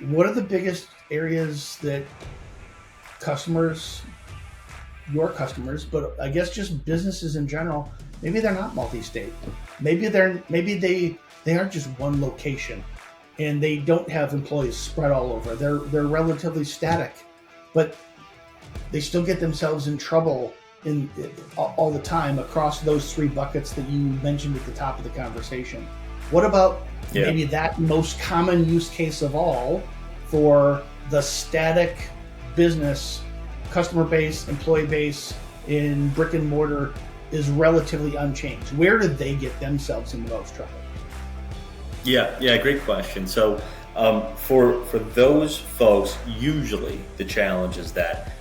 What are the biggest areas that customers, your customers, but I guess just businesses in general, maybe they're not multi-state. Maybe they aren't just one location, and they don't have employees spread all over. They're relatively static, but they still get themselves in trouble in all the time across those three buckets that you mentioned at the top of the conversation. What about maybe that most common use case of all for the static business customer base, employee base in brick and mortar is relatively unchanged? Where did they get themselves in the most trouble? Yeah, great question. So for those folks, usually the challenge is that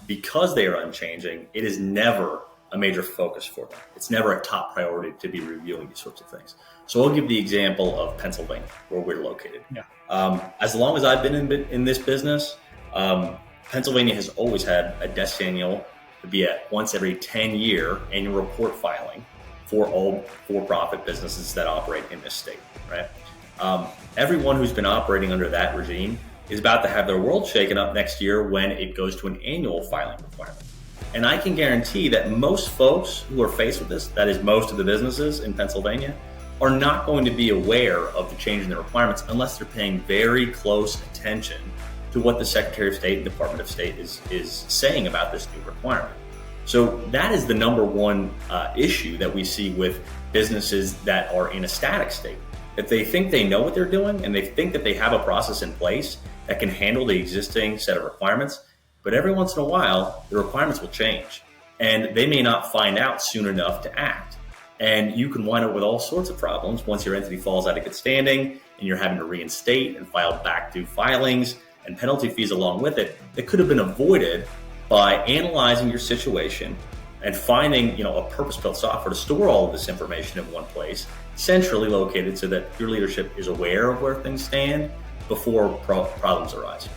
because they are unchanging, it is never a major focus for them. It's never a top priority to be reviewing these sorts of things. So I'll give the example of Pennsylvania, where we're located. As long as I've been in this business, Pennsylvania has always had a decennial to be a once every 10-year annual report filing for all for-profit businesses that operate in this state, right? Everyone who's been operating under that regime is about to have their world shaken up next year when it goes to an annual filing requirement. And I can guarantee that most folks who are faced with this, that is most of the businesses in Pennsylvania, are not going to be aware of the change in the requirements unless they're paying very close attention to what the Secretary of State and Department of State is saying about this new requirement. So that is the number one issue that we see with businesses that are in a static state. If they think they know what they're doing and they think that they have a process in place that can handle the existing set of requirements, but every once in a while, the requirements will change and they may not find out soon enough to act. And you can wind up with all sorts of problems once your entity falls out of good standing and you're having to reinstate and file back due filings and penalty fees along with it that could have been avoided by analyzing your situation and finding, a purpose-built software to store all of this information in one place, centrally located so that your leadership is aware of where things stand before problems arise.